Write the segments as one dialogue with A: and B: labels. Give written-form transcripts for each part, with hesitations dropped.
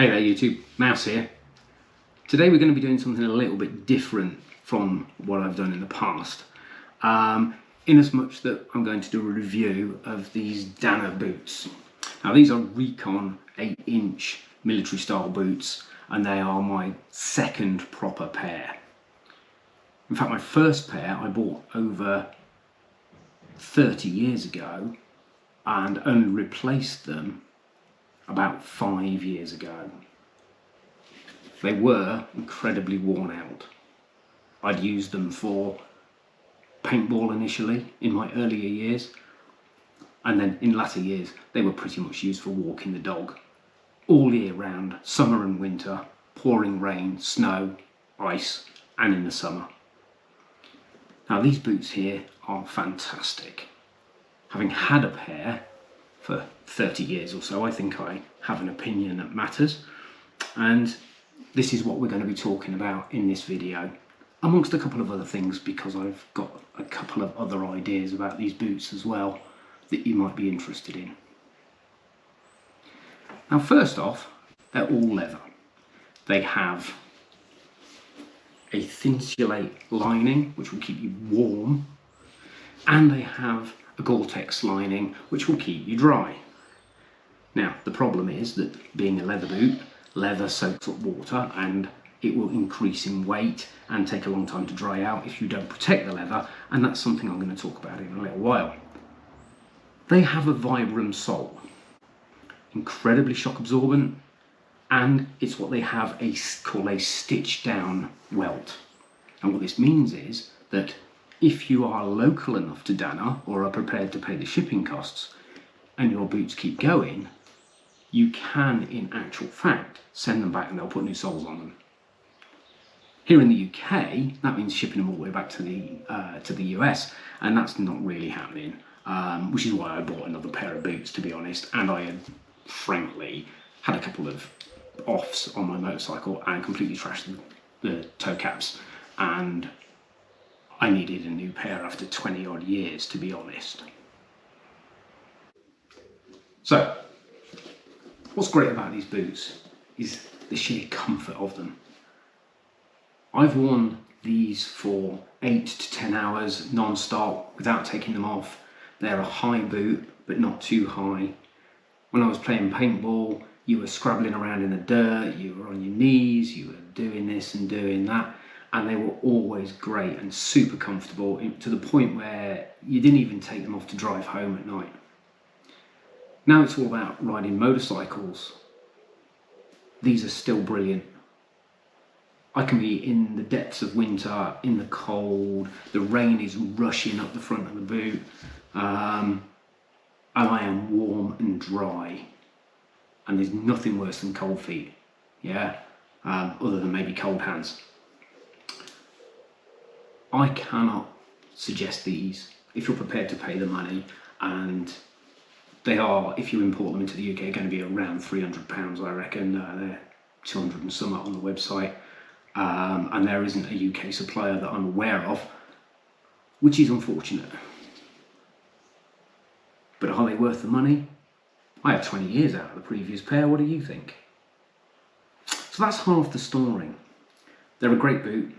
A: Hey there YouTube, Mouse here. Today we're going to be doing something a little bit different from what I've done in the past. In as much that I'm going to do a review of these Dana boots. Now these are Recon 8-inch military style boots and they are my second proper pair. In fact my first pair I bought over 30 years ago and only replaced them about 5 years ago. They were incredibly worn out. I'd used them for paintball initially in my earlier years, and then in latter years they were pretty much used for walking the dog all year round, summer and winter, pouring rain, snow, ice, and in the summer. Now these boots here are fantastic. Having had a pair for 30 years or so, I think I have an opinion that matters, and this is what we're going to be talking about in this video, amongst a couple of other things, because I've got a couple of other ideas about these boots as well that you might be interested in. Now first off, they're all leather. They have a Thinsulate lining which will keep you warm, and they have a GORE-TEX lining which will keep you dry. Now the problem is that being a leather boot, leather soaks up water and it will increase in weight and take a long time to dry out if you don't protect the leather, and that's something I'm going to talk about in a little while. They have a Vibram sole, incredibly shock absorbent, and it's what they have called a stitch down welt. And what this means is that if you are local enough to Dana or are prepared to pay the shipping costs and your boots keep going, you can in actual fact send them back and they'll put new soles on them. Here in the UK that means shipping them all the way back to the US, and that's not really happening, which is why I bought another pair of boots, to be honest. And I had frankly had a couple of offs on my motorcycle and completely trashed the toe caps, and I needed a new pair after 20 odd years, to be honest. So what's great about these boots is the sheer comfort of them. I've worn these for 8 to 10 hours non-stop without taking them off. They're a high boot, but not too high. When I was playing paintball, you were scrabbling around in the dirt, you were on your knees, you were doing this and doing that, and they were always great and super comfortable, to the point where you didn't even take them off to drive home at night. Now it's all about riding motorcycles. These are still brilliant. I can be in the depths of winter, in the cold, the rain is rushing up the front of the boot, and I am warm and dry. And there's nothing worse than cold feet, yeah, other than maybe cold hands. I cannot suggest these if you're prepared to pay the money, and they are, if you import them into the UK, going to be around £300, I reckon. They're 200 and some on the website, and there isn't a UK supplier that I'm aware of, which is unfortunate. But are they worth the money? I had 20 years out of the previous pair. What do you think? So that's half the story. They're a great boot.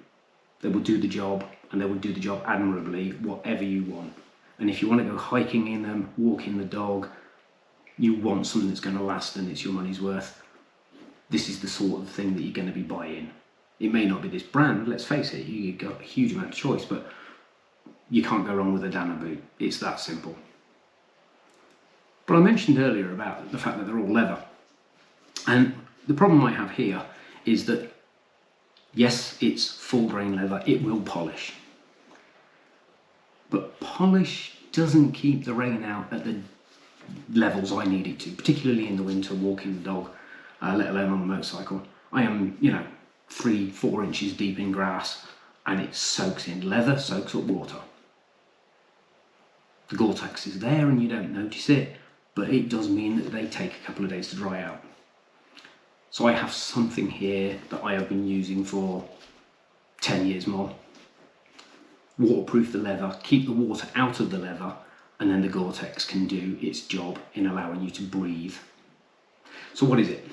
A: They will do the job, and they will do the job admirably, whatever you want. And if you want to go hiking in them, walking the dog, you want something that's going to last and it's your money's worth, this is the sort of thing that you're going to be buying. It may not be this brand, let's face it, you've got a huge amount of choice, but you can't go wrong with a Dana boot. It's that simple. But I mentioned earlier about the fact that they're all leather. And the problem I have here is that, yes, it's full grain leather, it will polish. But polish doesn't keep the rain out at the levels I need it to, particularly in the winter walking the dog, let alone on the motorcycle. I am, 3-4 inches deep in grass and it soaks in. Leather soaks up water. The GORE-TEX is there and you don't notice it, but it does mean that they take a couple of days to dry out. So I have something here that I have been using for 10 years more. Waterproof the leather, keep the water out of the leather, and then the GORE-TEX can do its job in allowing you to breathe. So what is it?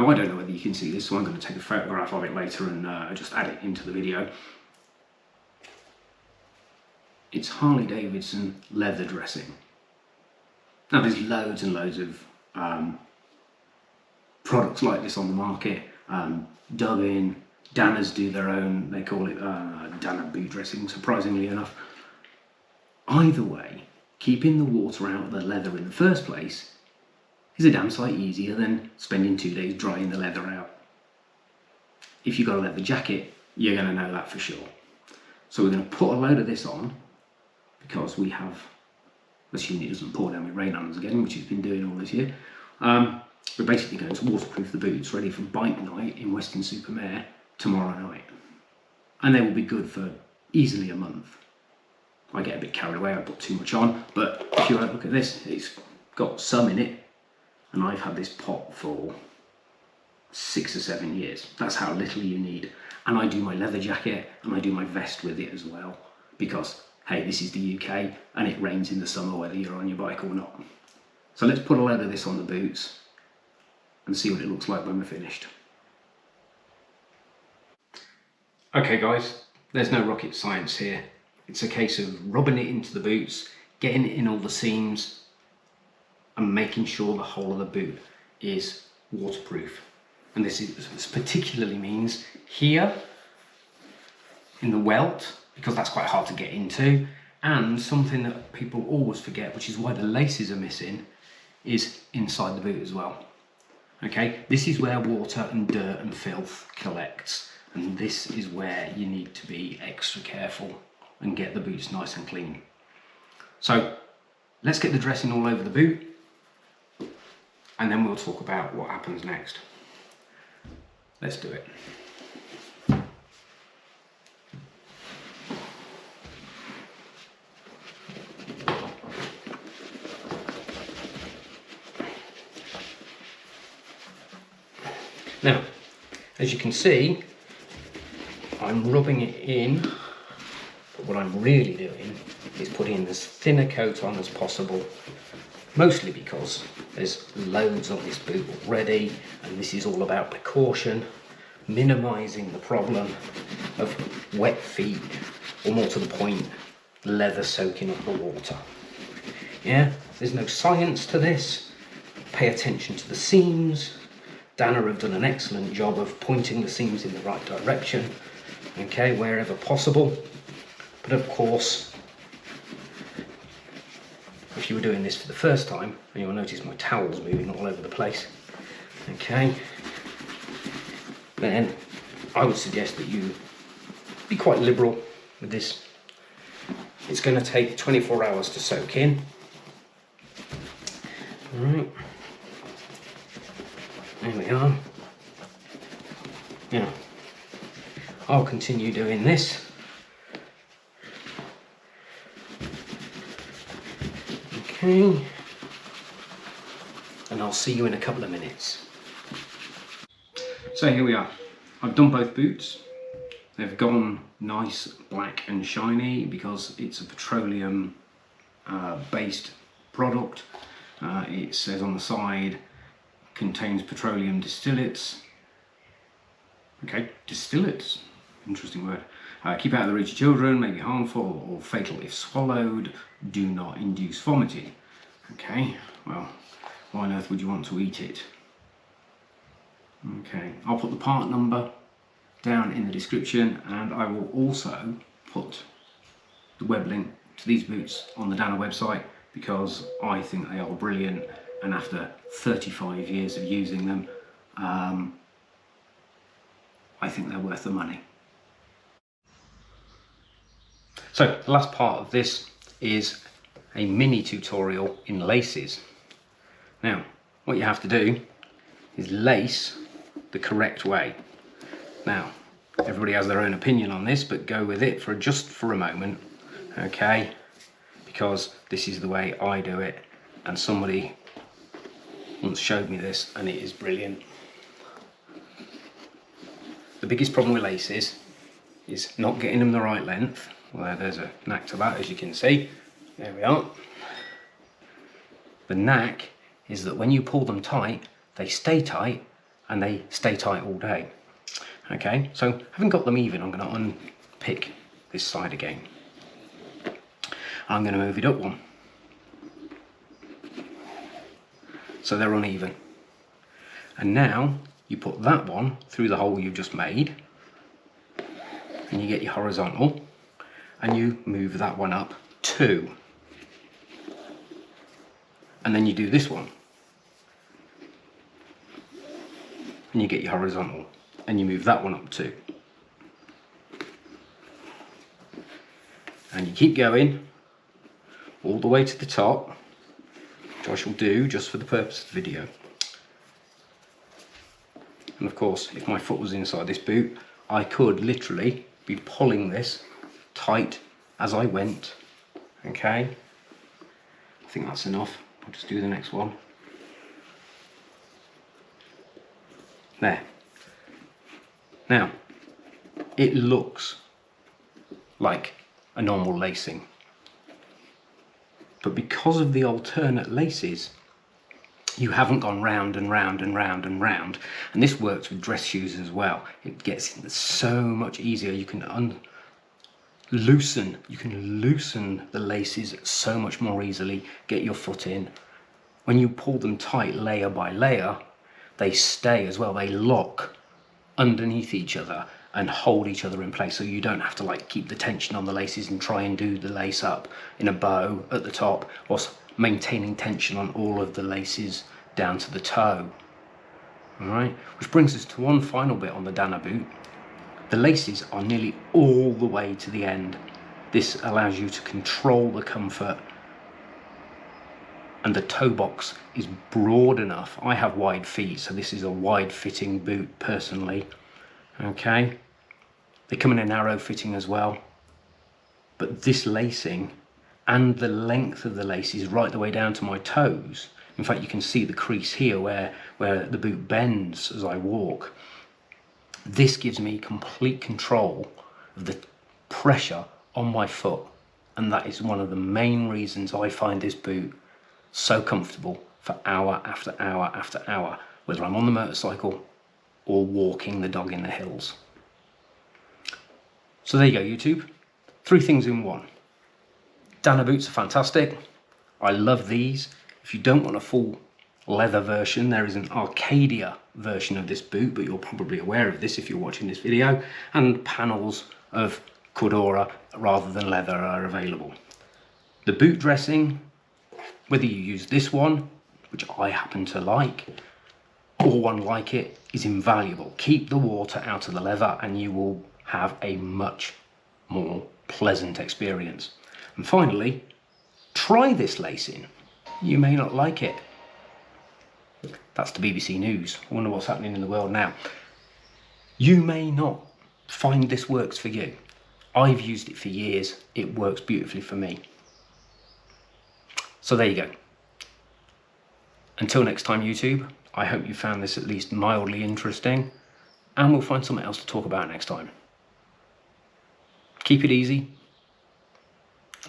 A: Now I don't know whether you can see this, so I'm going to take a photograph of it later and just add it into the video. It's Harley Davidson leather dressing. Now there's loads and loads of products like this on the market. Dubbin, Danners do their own, they call it Danner boot dressing, surprisingly enough. Either way, keeping the water out of the leather in the first place is a damn sight easier than spending 2 days drying the leather out. If you've got a leather jacket, you're going to know that for sure. So we're going to put a load of this on, because we have, assuming it doesn't pour down with rain on us again, which it's been doing all this year, we're basically going to waterproof the boots ready for bike night in Weston-super-Mare tomorrow night. And they will be good for easily a month. I get a bit carried away, I put too much on, but if you look at this, it's got some in it, and I've had this pot for 6 or 7 years. That's how little you need. And I do my leather jacket and I do my vest with it as well, because hey, this is the UK and it rains in the summer whether you're on your bike or not. So let's put a load of this on the boots and see what it looks like when we're finished. Okay guys, there's no rocket science here. It's a case of rubbing it into the boots, getting it in all the seams and making sure the whole of the boot is waterproof. And this particularly means here in the welt, because that's quite hard to get into, and something that people always forget, which is why the laces are missing, is inside the boot as well. Okay, this is where water and dirt and filth collects, and this is where you need to be extra careful and get the boots nice and clean. So let's get the dressing all over the boot, and then we'll talk about what happens next. Let's do it. Now, as you can see, I'm rubbing it in, but what I'm really doing is putting as thin a coat on as possible, mostly because there's loads on this boot already, and this is all about precaution, minimising the problem of wet feet, or more to the point, leather soaking up the water. Yeah, there's no science to this. Pay attention to the seams. Danner have done an excellent job of pointing the seams in the right direction, okay, wherever possible. But of course, if you were doing this for the first time, and you'll notice my towel's moving all over the place, okay, then I would suggest that you be quite liberal with this. It's going to take 24 hours to soak in. All right. There we are. Now, I'll continue doing this. Okay. And I'll see you in a couple of minutes. So here we are. I've done both boots. They've gone nice, black and shiny because it's a petroleum based product. It says on the side, contains petroleum distillates. Okay, distillates, interesting word. Keep out of the reach of children, may be harmful or fatal if swallowed, do not induce vomiting. Okay, well, why on earth would you want to eat it? Okay, I'll put the part number down in the description, and I will also put the web link to these boots on the Danner website, because I think they are brilliant, and after 35 years of using them, I think they're worth the money. So the last part of this is a mini tutorial in laces. Now, what you have to do is lace the correct way. Now, everybody has their own opinion on this, but go with it for just for a moment, okay? Because this is the way I do it, and somebody once showed me this, and it is brilliant. The biggest problem with laces is not getting them the right length. Well, there's a knack to that, as you can see. There we are. The knack is that when you pull them tight, they stay tight, and they stay tight all day. Okay, so having got them even, I'm going to unpick this side again. I'm going to move it up one, so they're uneven. And now you put that one through the hole you've just made, and you get your horizontal, and you move that one up 2. And then you do this one, and you get your horizontal, and you move that one up 2. And you keep going all the way to the top, which I shall do just for the purpose of the video. And of course, if my foot was inside this boot, I could literally be pulling this tight as I went. Okay, I think that's enough. I'll just do the next one. There. Now, it looks like a normal lacing, but because of the alternate laces, you haven't gone round and round and round and round. And this works with dress shoes as well. It gets so much easier. You can loosen the laces so much more easily, get your foot in. When you pull them tight layer by layer, they stay as well. They lock underneath each other and hold each other in place, so you don't have to like keep the tension on the laces and try and do the lace up in a bow at the top, whilst maintaining tension on all of the laces down to the toe. All right, which brings us to one final bit on the Dana boot. The laces are nearly all the way to the end. This allows you to control the comfort, and the toe box is broad enough. I have wide feet, so this is a wide fitting boot personally. Okay, they come in a narrow fitting as well, but this lacing and the length of the laces right the way down to my toes. In fact, you can see the crease here where the boot bends as I walk. This gives me complete control of the pressure on my foot, and that is one of the main reasons I find this boot so comfortable for hour after hour after hour, whether I'm on the motorcycle or walking the dog in the hills. So there you go, YouTube. 3 things in one. Dana boots are fantastic. I love these. If you don't want a full leather version, there is an Arcadia version of this boot, but you're probably aware of this if you're watching this video, and panels of Cordura rather than leather are available. The boot dressing, whether you use this one, which I happen to like, or one like it, is invaluable. Keep the water out of the leather and you will have a much more pleasant experience. And finally, try this lacing. You may not like it. That's the BBC News. I wonder what's happening in the world now. You may not find this works for you. I've used it for years. It works beautifully for me. So there you go. Until next time, YouTube, I hope you found this at least mildly interesting, and we'll find something else to talk about next time. Keep it easy.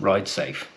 A: Ride safe.